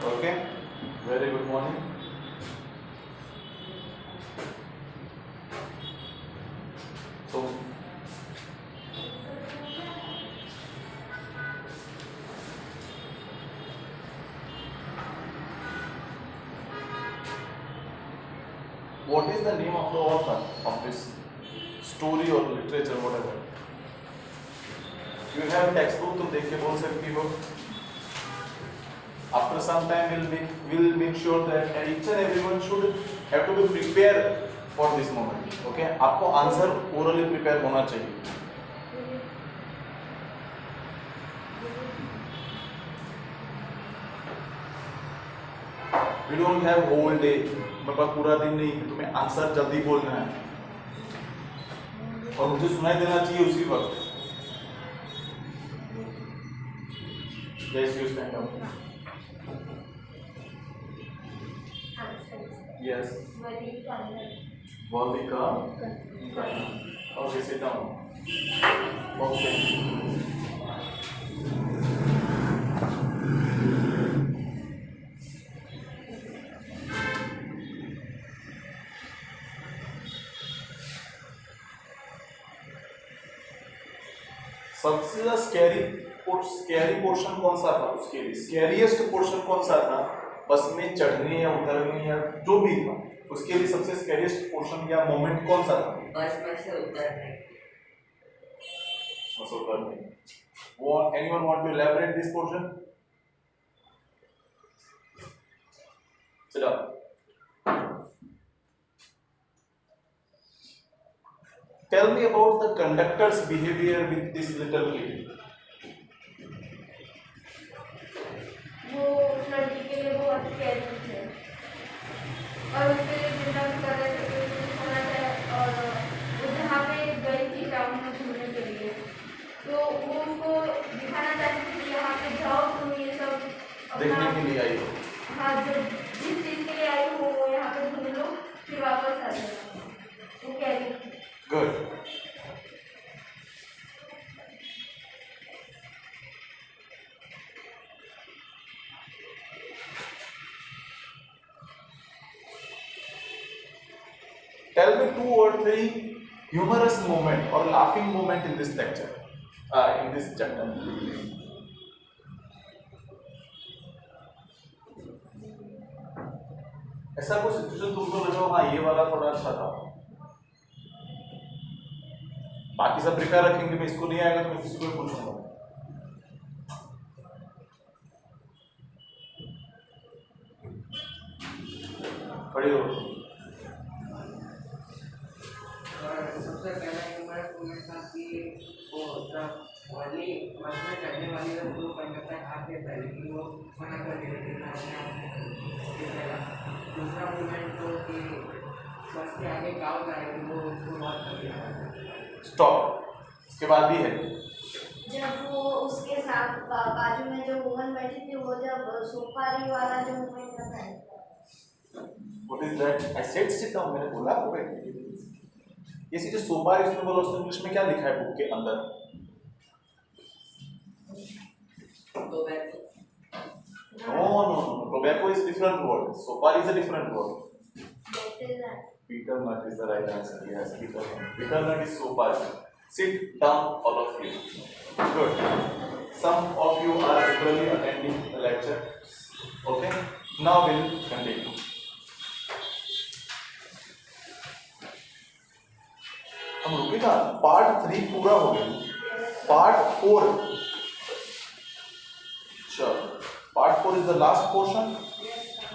Okay, very good morning. So, what is the name of the author of this story or literature, whatever? You have textbook तो देख के बोल सकती हो. After some time, we'll make sure that each and everyone should have to be prepared for this moment. Okay, आपको answer orally prepare होना चाहिए. We don't have whole day. मेरे पास पूरा दिन नहीं कि तुम्हें आंसर जल्दी बोलना है और मुझे सुनाई देना चाहिए उसी वक्त. Yes, you stand up. Yes. Valika. Okay, sit down. Okay. सबसे ज्यादा स्कैरी पोर्शन कौन सा था उसके लिए? स्कैरिएस्ट पोर्शन कौन सा था? बस में चढ़ने या उतरने या जो भी था उसके लिए सबसे स्कैरिएस्ट पोर्शन या मोमेंट कौन सा था? बस में से उतरने. Anyone want to elaborate this portion? Sit down. Tell me about the conductor's behavior with this little kid. वो उस लड़की के लिए बहुत केयरफुल थे और उसके लिए जितना भी कर रहे थे होना चाहिए. और वो जहाँ पे गई थी टाउन में घूमने के लिए तो वो उसको दिखाना चाहती थी कि यहाँ पे जाओ तुम ये सब देखने के लिए आई हो. हाँ, जो जिस चीज़ के लिए आई हो वो यहाँ पे घूम लो फिर वापस आ जाओ. वो कह रही थी. Good. Tell me 2 or 3 humorous moment or laughing moment in this lecture, in this chapter. ऐसा कोई सिचुएशन तुमको लगा हाँ ये वाला थोड़ा अच्छा था. बाकी सब प्रिपेयर रखेंगे. मैं इसको नहीं आएगा तो मैं किसी को पूछूंगा. खड़ी हो. सबसे पहला ह्यूमरस मोमेंट था कि वो जब वाली बस में चढ़ने वाली जब दो कंडक्टर आते थे लेकिन वो मना कर दिए थे. दूसरा मोमेंट तो कि बस के आगे काव आएगी वो उसको बहुत बढ़िया. स्टॉप. इसके बाद भी है. जब वो उसके साथ बाजू में जो वुमन बैठी थी वो जब सुपारी वाला जो मूवमेंट बताया. What is that? I said sit down. मैंने बोला आपको बैठने के लिए. ये सीधे सोपारी इसमें बोला उसने इंग्लिश में क्या लिखा है बुक के अंदर? No. Tobacco is different word. Sopari is a different word. Peter nut is the right answer. Yes, peter nut. Peter nut is sopari. Sit down, all of you. Good. Some of you are regularly attending the lecture. Okay. Now we'll continue. हम रुकेगा. Part 3 पूरा हो गया. Part 4. Sure. Part 4 is the last portion,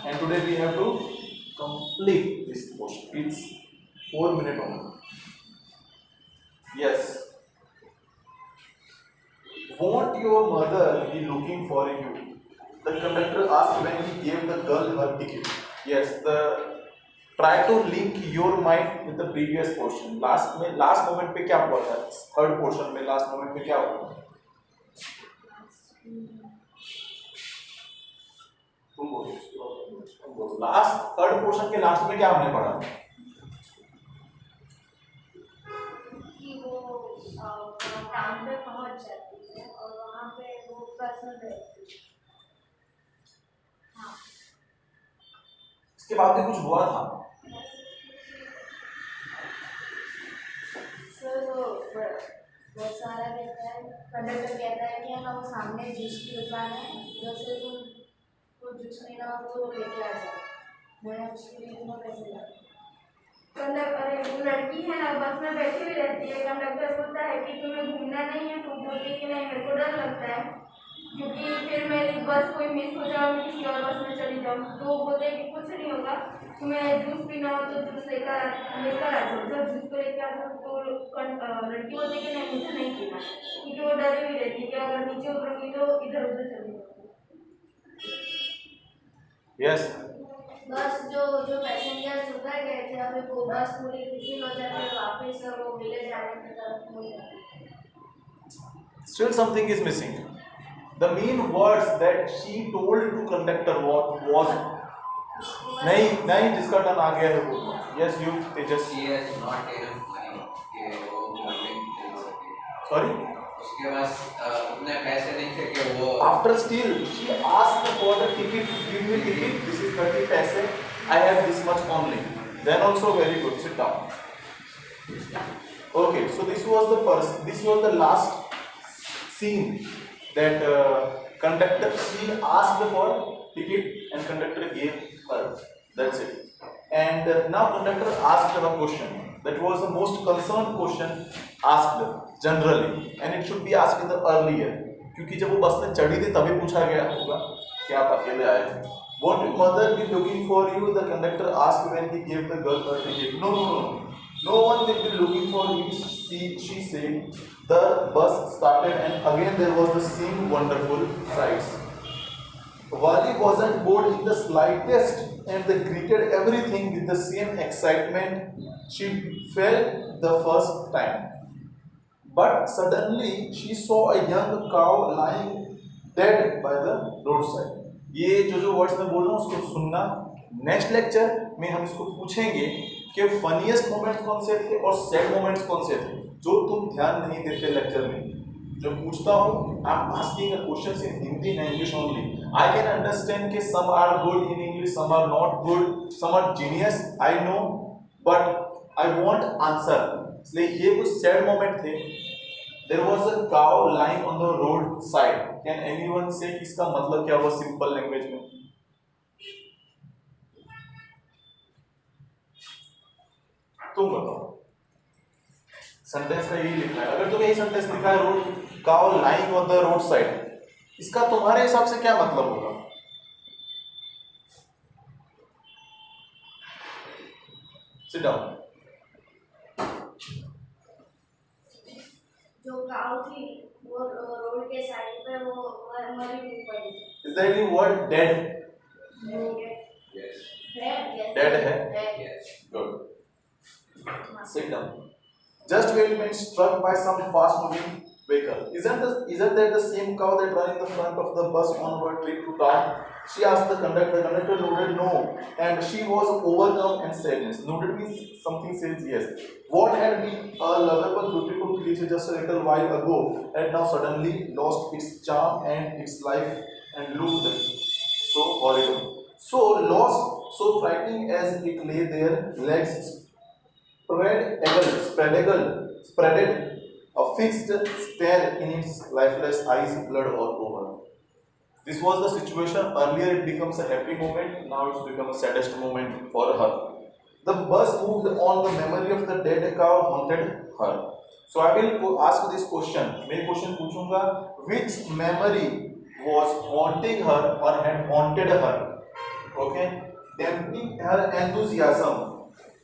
and today we have to complete this portion. It's 4 minutes only. Yes. Won't your mother be looking for you? The conductor asked when he gave the girl her ticket. Yes. Try to link your mind with the previous portion. Last moment पे क्या हुआ था? Third portion में last moment पे क्या हुआ? तुम बोलो. लास्ट थर्ड पोर्शन के लास्ट में क्या हमने पढ़ा? कि वो टाउन पे पहुंच जाती है और वहाँ पे वो पर्सनल रहती है. हाँ. इसके बाद भी कुछ हुआ था। सर वो सारा कहता है, कंडक्टर कहता है कि ना वो सामने जूस की दुकान है, जैसे तुम वो जूस लेना हो तो लेके आ जाओ, मैं उसके लिए तुम्हें पैसे ला। कंडक्टर, अरे वो लड़की है ना बस में बैठी हुई रहती है, कंडक्टर बोलता है कि तुम्हें घूमना नहीं है, तुम बोलती कि नहीं मेरे को डर लगता है क्योंकि फिर मेरी बस कोई मिस हो जाए, मैं किसी और बस में चली जाऊँ। तो वो बोलते हैं कि कुछ नहीं होगा, तुम्हें जूस पीना हो तो जूस लेकर आ जाओ। जब जूस को लेकर आ जाओ तो लड़की बोलती है कि नहीं मुझे नहीं पीना, क्योंकि वो डरी हुई रहती है कि अगर नीचे उतरूंगी तो इधर उधर चली जाऊँगी। यस बस जो जो पैसेंजर्स उतर गए थे, अभी वो बस पूरी रिफिल हो जाती है, वापस वो विलेज आने की तरफ मुड़ जाती है। still something is missing. The main words that she told to conductor was नहीं जिसका टर्न आ गया है वो। Yes you Tejas. She has not enough money कि वो घूमने जा सके। Sorry? उसके पास उतने पैसे नहीं थे कि वो After still she asked for the ticket, give me ticket, this is 30 paise, I have this much only. Then also very good, sit down. Okay, so this was the last scene that conductor, she asked for ticket and conductor gave her. That's it. And now conductor asked her a question. That was the most concerned question asked generally, and it should be asked in the earlier. क्योंकि जब वो बस में चढ़ी थी तभी पूछा गया होगा कि आप अकेले आए थे. What your mother be looking for you? The conductor asked when he gave the girl her ticket. No one will be looking for you. She said. The bus started and again there was the same wonderful sights. Wali wasn't bored in the slightest and they greeted everything with the same excitement she felt the first time. But suddenly she saw a young cow lying dead by the roadside. ये जो words मैं बोल रहा हूँ उसको सुनना. Next lecture में हम इसको पूछेंगे कि फनीएस्ट मोमेंट्स कौन से थे और सैड मोमेंट्स कौन से थे जो तुम ध्यान नहीं देते लेक्चर में. जो पूछता हूँ, I am asking a questions in Hindi and English only. I can understand कि some are good in English, some are not good, some are genius, I know, but I want answer. इसलिए ये कुछ sad moment थे. There was a cow lying on the roadside. Can anyone say इसका मतलब क्या हुआ simple language में? तुम बताओ. सेंटेंस का यही लिखा है. अगर तुम्हें यही सेंटेंस लिखा है road cow lying on the roadside, इसका तुम्हारे हिसाब से क्या मतलब होगा? Sit down. जो काऊ थी वो रोड के साइड पे वो मरी हुई पड़ी थी. Is there any word dead? yes Dead है? yes Good. Sit down. Just when been struck by some fast-moving vehicle. Isn't that the same cow that ran in the front of the bus on her trip to town? She asked the conductor. The conductor nodded no, and she was overcome and sadness. Nodded means something says yes. What had been a lovable, beautiful creature just a little while ago had now suddenly lost its charm and its life and looked so horrible, so lost, so frightening as it lay there, legs spreaded, a fixed stare in its lifeless eyes, blood all over. This was the situation. Earlier it becomes a happy moment, now it's become a saddest moment for her. The bus moved on, the memory of the dead cow haunted her. So I will ask this question. मैं question पूछूंगा, which memory was haunting her or had haunted her? Okay, damping her enthusiasm,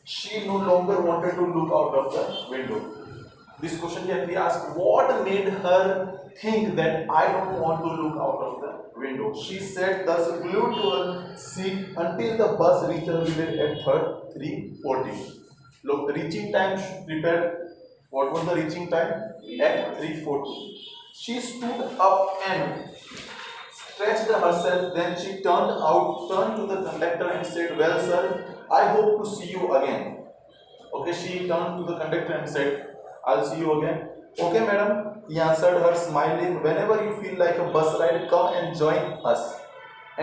she no longer wanted to look out of the window. This question can be asked, what made her think that I don't want to look out of the window? She sat thus glued to her seat until the bus reached her village at 3:40. Look, reaching time prepared. What was the reaching time? At 3:40. She stood up and stretched herself. Then she turned to the conductor and said, "Well, sir, I hope to see you again." Okay, she turned to the conductor and said, "I'll see you again." "Okay, madam," he answered her, smiling. "Whenever you feel like a bus ride, come and join us.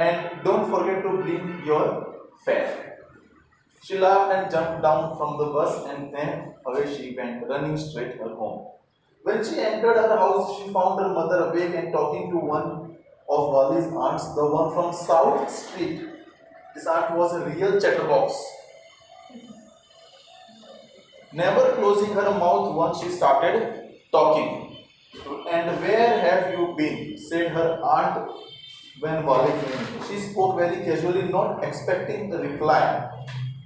And don't forget to bring your fair. She laughed and jumped down from the bus, and then away she went, running straight her home. When she entered her house, she found her mother awake and talking to one of Wali's aunts, the one from South Street. This aunt was a real chatterbox, never closing her mouth once she started talking. And where have you been? Said her aunt when Wali came. She spoke very casually, not expecting a reply.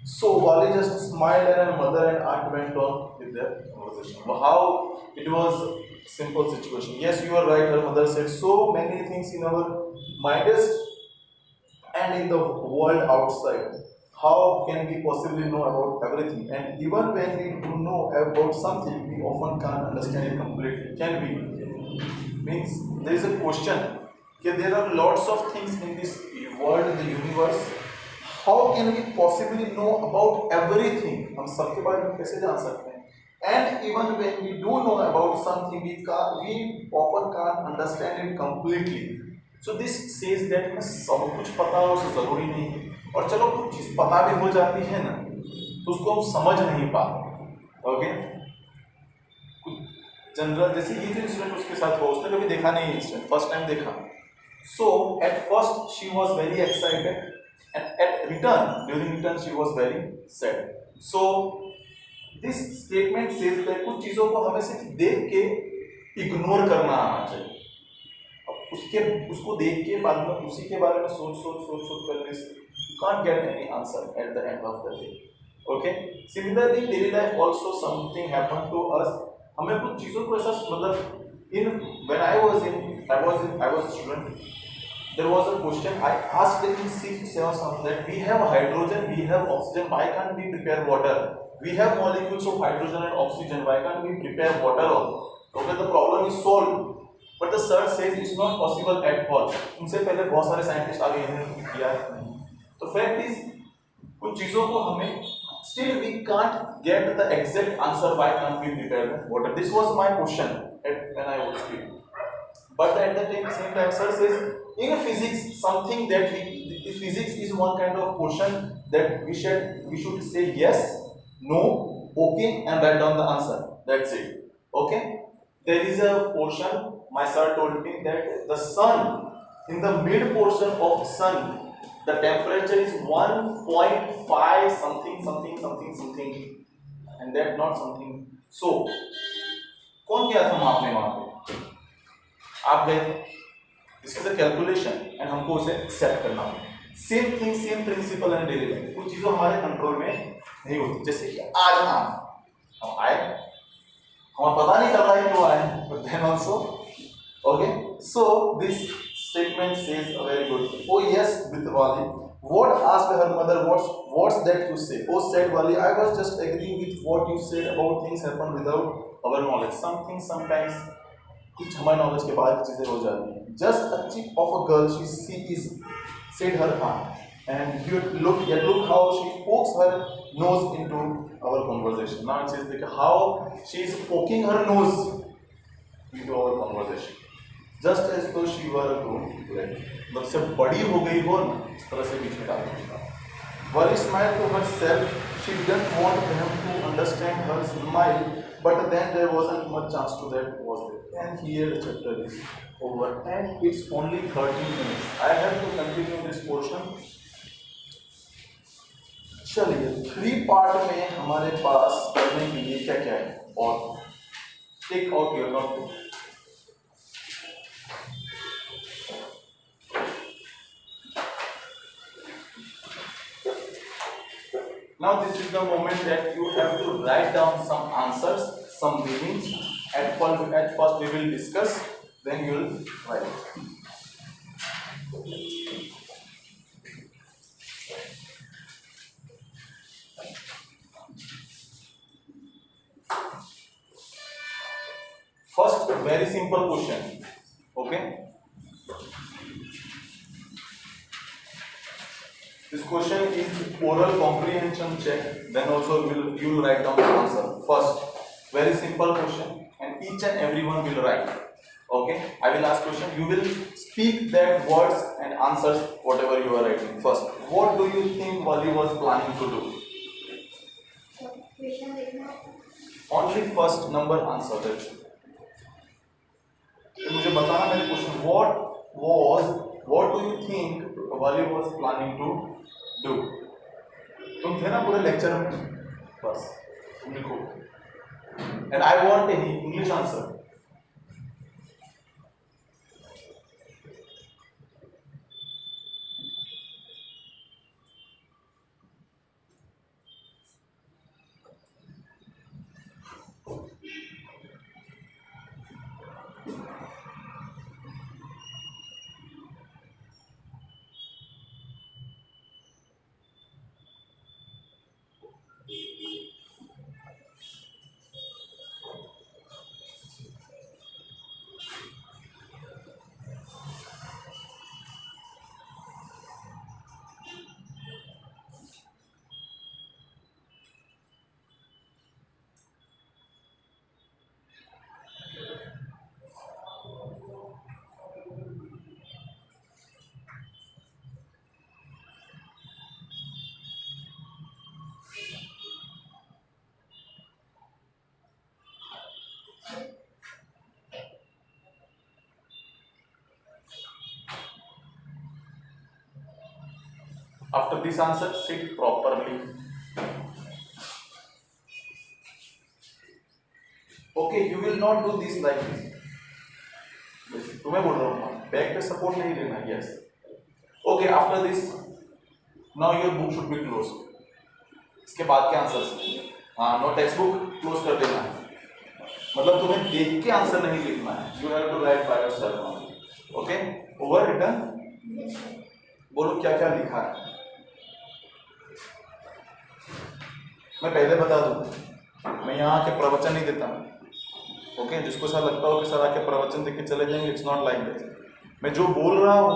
So Wali just smiled, and her mother and aunt went on with their conversation. How it was a simple situation. Yes, you are right. Her mother said so many things in our mindest and in the world outside. How can we possibly know about everything? And even when we do know about something, we often can't understand it completely. Can we? Means there is a question. Okay, there are lots of things in this world, in the universe. How can we possibly know about everything? हम सबके बारे में कैसे जान सकते हैं? And even when we do know about something, we often can't understand it completely. So this says that हमें सब कुछ पता हो उसे जरूरी नहीं है. और चलो कुछ चीज पता भी हो जाती है ना, तो उसको हम समझ नहीं पाते. ओके? जनरल जैसे ये जो इंसिडेंट उसके साथ हुआ, उसने कभी देखा नहीं इंसिडेंट, फर्स्ट टाइम देखा. So at first she was very excited. And at during return, she was very sad. So, this statement says that कुछ चीजों को हमें सिर्फ देख के इग्नोर करना आना चाहिए. अब उसको देख के बाद में उसी के बारे में सोच करने से you can't get any answer at the end of the day. Okay? Similarly, in daily life also something happened to us. हमें कुछ चीजों को ऐसा मतलब when I was a student. There was a question I asked in 6th, 7th something that we have hydrogen, we have oxygen, why can't we prepare water? We have molecules of hydrogen and oxygen, why can't we prepare water also? Okay, the problem is solved. But the sir says it's not possible at all. उनसे पहले बहुत सारे scientist आगे इन्होंने किया नहीं. तो fact is कुछ चीजों को हमें still we can't get the exact answer why can't we prepare the water. This was my question when I was student. But at the same time, sir says in physics something that physics is one kind of question that we should say yes, no, okay, and write down the answer. That's it. Okay. There is a portion. My sir told me that the sun, in the mid portion of sun, the temperature is 1.5 something, and that not something. So, कौन गया था मापने वहां पे? आप गए थे. This is a calculation and हमको उसे एक्सेप्ट करना होगा. Same thing, same principle and daily life. कुछ चीज़ें हमारे कंट्रोल में नहीं होती. जैसे कि आज हम आए, हमें पता नहीं चल रहा है क्यों आए, but then also, okay. So this statement says a very good thing. Oh yes, with Wali. What asked her mother? What's that you say? Oh, said Wali, I was just agreeing with what you said about things happen without our knowledge. Something sometimes कुछ हमारे knowledge के बाद चीजें हो जाती हैं. Just a chip of a girl, she is, said her aunt, and look how she pokes her nose into our conversation. Now it says like how she is poking her nose into our conversation, just as though she were a grown lady. मतलब जब बड़ी हो गई हो ना, इस तरह से बीच में डाल देगा. Wali smiled to herself. She didn't want them to understand her smile, but then there wasn't much chance to that, was there? And here the chapter is over, and it's only 13 minutes. I have to continue this portion. चलिए 3 part में हमारे पास करने के लिए क्या क्या है, और take out your notebook. Now this is the moment that you have to write down some answers, some meanings. At first we will discuss, then you will write. First, very simple question. Okay. This question is oral comprehension check. Then also you will write down the answer. First, very simple question, and each and everyone will write. Okay, I will ask question. You will speak that words and answers whatever you are writing. First, what do you think Wali was planning to do? Only first number answer. That's it. तो मुझे बताना मेरे question. What do you think Wali was planning to do? तुम थे ना पूरे lecture में, बस तुम लिखो. And I want a English answer. After this answer, sit properly. Okay, you will not do this like this. तुम्हें बोल रहा हूँ, बैक पे सपोर्ट नहीं लेना. Yes. Okay, after this, now your book should be closed. इसके बाद के आंसर्स, हाँ, नो टेक्स्ट बुक क्लोज कर देना है. मतलब तुम्हें देख के आंसर नहीं लिखना है. You have to write by yourself. Okay, over written. बोलो क्या क्या लिखा है. मैं पहले बता दूं, मैं यहाँ आके प्रवचन नहीं देता हूँ. ओके, जिसको ऐसा लगता हो कि सर आके प्रवचन देख के चले जाएंगे, इट्स नॉट लाइक दैट. मैं जो बोल रहा हूँ,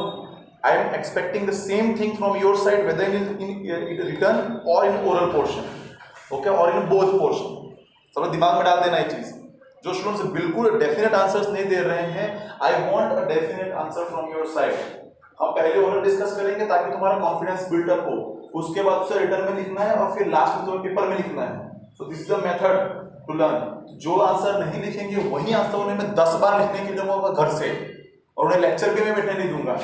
I am expecting the same thing from your side, whether in return और इन ओरल पोर्शन. ओके, और इन बोथ पोर्शन. सब दिमाग में डाल देना ये चीज़. जो स्टूडेंट्स बिल्कुल डेफिनेट आंसर्स नहीं दे रहे हैं, I want a definite answer from your side. हम पहले ओरल डिस्कस करेंगे ताकि तुम्हारा कॉन्फिडेंस बिल्डअप हो. उसके बाद उसे रिटर्न में लिखना है और फिर लास्ट में तुम्हें पेपर में लिखना है. So this is the method to learn. जो आंसर नहीं लिखेंगे वही आंसर उन्हें मैं 10 बार लिखने के लिए दूंगा घर से, और उन्हें लेक्चर पे मैं बैठने नहीं दूंगा.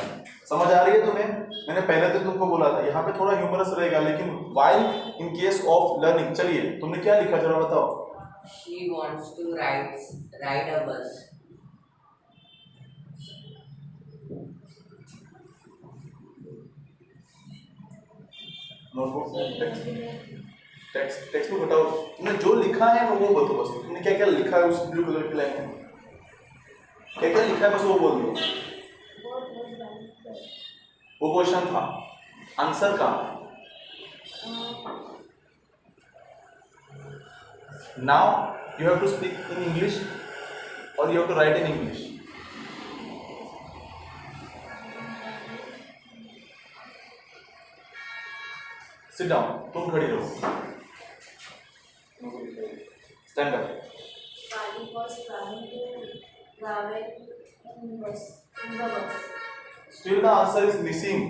समझ आ रही है तुम्हें? मैंने पहले तो तुमको बोला था यहाँ पे थोड़ा ह्यूमरस रहेगा, लेकिन while in case of learning. चलिए, तुमने क्या लिखा जरा बताओ. She wants to ride a bus. Text book हटाओ. तुमने जो लिखा है वो बोलो बस. तुमने क्या क्या लिखा है उस ब्लू कलर की लाइन में, क्या क्या लिखा है बस वो बोल दो. वो क्वेश्चन था, आंसर का. Now you have to speak in English और you have to write in English. Sit down. तुम खड़ी रहो. Stand up. Wali was planning to travel in the bus. Still the answer is missing.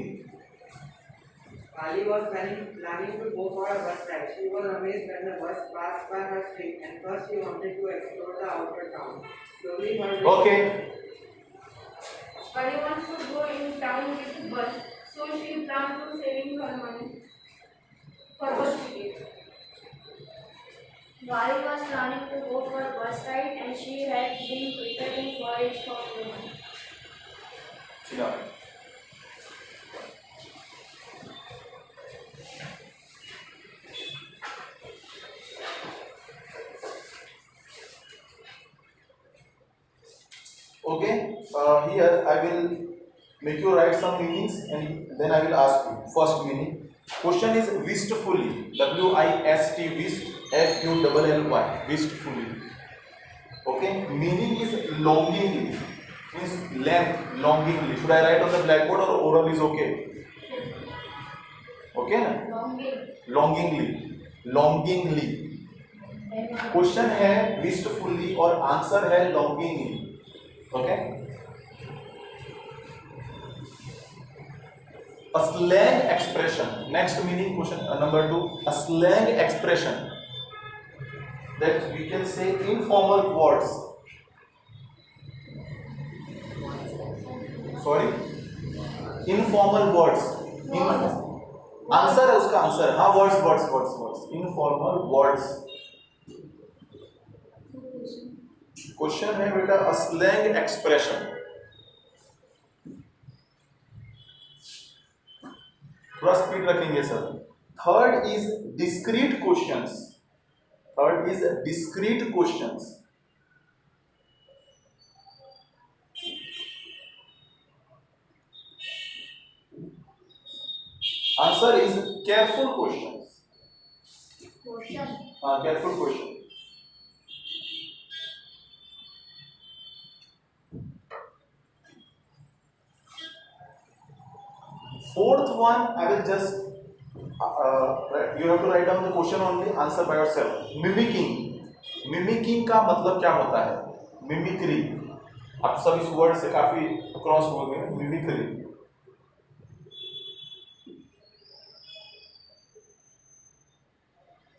Wali was planning to go for a bus ride. She was amazed when the bus passed by her street, and first she wanted to explore the outer town. Slowly her Okay. Wali wants to go in town with the bus, so she planned to saving her money for bus ticket. Wali was planning to go for a bus ride and she had been preparing for it for a month. Sit down. Okay, here I will make you write some meanings and then I will ask you. First meaning. Question is wistfully. W-I-S-T, wist, F-U-L-L-Y. Wistfully. Okay. Meaning is longingly. Means length, longingly. Should I write on the blackboard or oral is okay? Okay ना? Longingly. Longingly. Question है wistfully और answer है longingly. Okay. A slang expression. Next meaning question number 2. A slang expression that we can say informal words. Sorry, informal words. Answer है उसका answer. हाँ, words. Informal words. Question है बेटा a slang expression. थोड़ा speed रखेंगे sir. Third is discrete questions. Answer is careful questions. Careful question. Fourth one, I will just you have to write down the question only, answer by yourself. Mimicking का मतलब क्या होता है? Mimicry. आप सब इस वर्ड से काफी क्रॉस हो गए. Mimicry.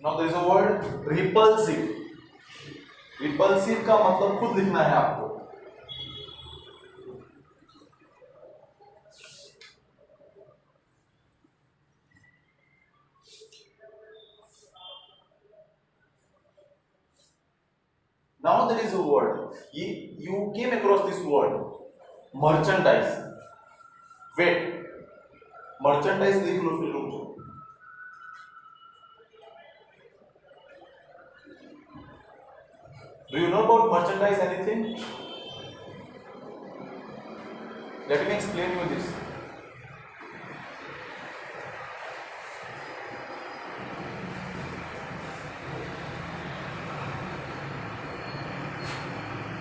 Now there is a word repulsive. Repulsive का मतलब खुद लिखना है आपको. Now there is a word. You came across this word. Merchandise. Wait. Merchandise लिख लो फिर रुक जाओ. Do you know about merchandise anything? Let me explain you this.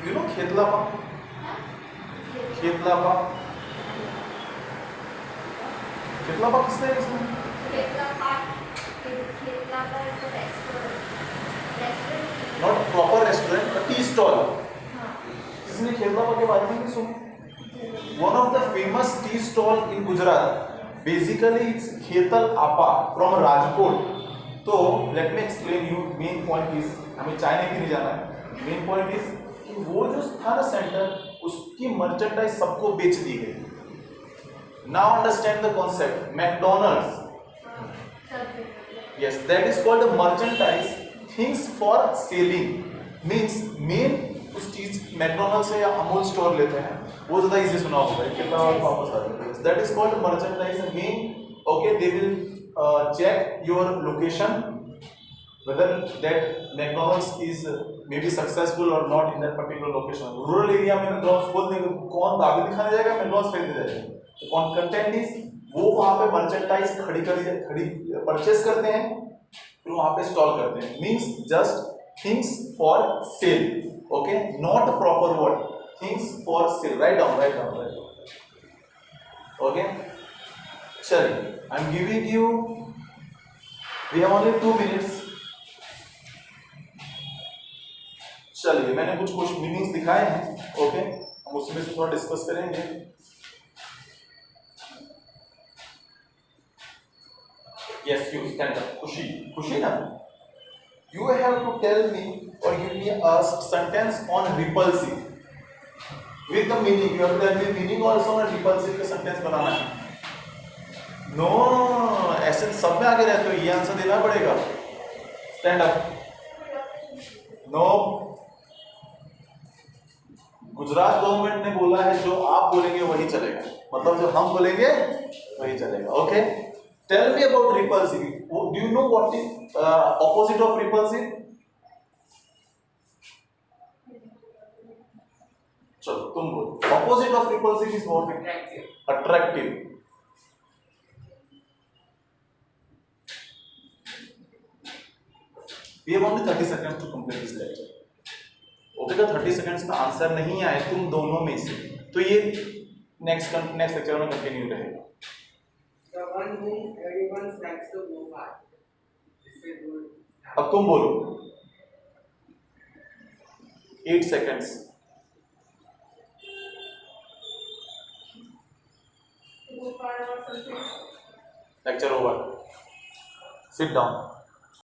You know खेतलापा? खेतलापा किसने है इसमें? Not proper restaurant, a tea stall. किसने खेतलापा के बारे में नहीं सुना? One of the famous tea stall in Gujarat. Basically, it's Khetal Apa from Rajkot. तो let me explain you. Main point is हमें चाय नहीं पीने जाना है. Main point is वो जो था ना सेंटर, उसकी मर्चेंडाइज सबको बेच दी गई. Now understand the concept. McDonald's, yes, that is called merchandise things for selling. Means main उस चीज मैकडॉनल्ड्स से या अमूल स्टोर लेते हैं, वो ज्यादा इजी सुना होगा. कितना वापस आ रहा है. That is called merchandise. Mean okay, they will check your location whether that McDonald's is maybe successful or not in that particular location. Rural area में McDonald's खोल देंगे, कौन दावे दिखाने जाएगा? McDonald's खरीदने जाएगा. तो कंटेंट इज वो वहाँ पे मर्चेंडाइज खड़ी परचेस करते हैं, फिर वहाँ पे स्टॉल करते हैं. Means just things for sale. Okay, not proper word. Things for sale. Write down. Okay, चलिए, I am giving you, we have only 2 minutes. चलिए, मैंने कुछ मीनिंग्स दिखाए हैं. ओके, हम उसमें से थोड़ा डिस्कस करेंगे. Yes, you stand up. Khushi ना. You have to tell me और give me a sentence on repulsive with the meaning. You have to tell me meaning also on repulsive का सेंटेंस बनाना है. नो, ऐसे सब में आगे रहते हो, ये आंसर देना पड़ेगा. Stand up. No, Gujarat government ने बोला है जो आप बोलेंगे वही चलेगा. मतलब जो हम बोलेंगे वही चलेगा. Okay, tell me about repulsive. Do you know what is opposite of repulsive? चलो तुम बोलो. Opposite of repulsive is what? Attractive. We have only 30 seconds to complete this lecture. Okay, तो 30 सेकंड्स में आंसर नहीं आए तुम दोनों में से, तो ये नेक्स्ट लेक्चर में कंटिन्यू रहेगा. The one whom everyone likes to go by. इससे दूर. अब तुम बोलो. 8 seconds. go far or something. Lecture over. Sit down.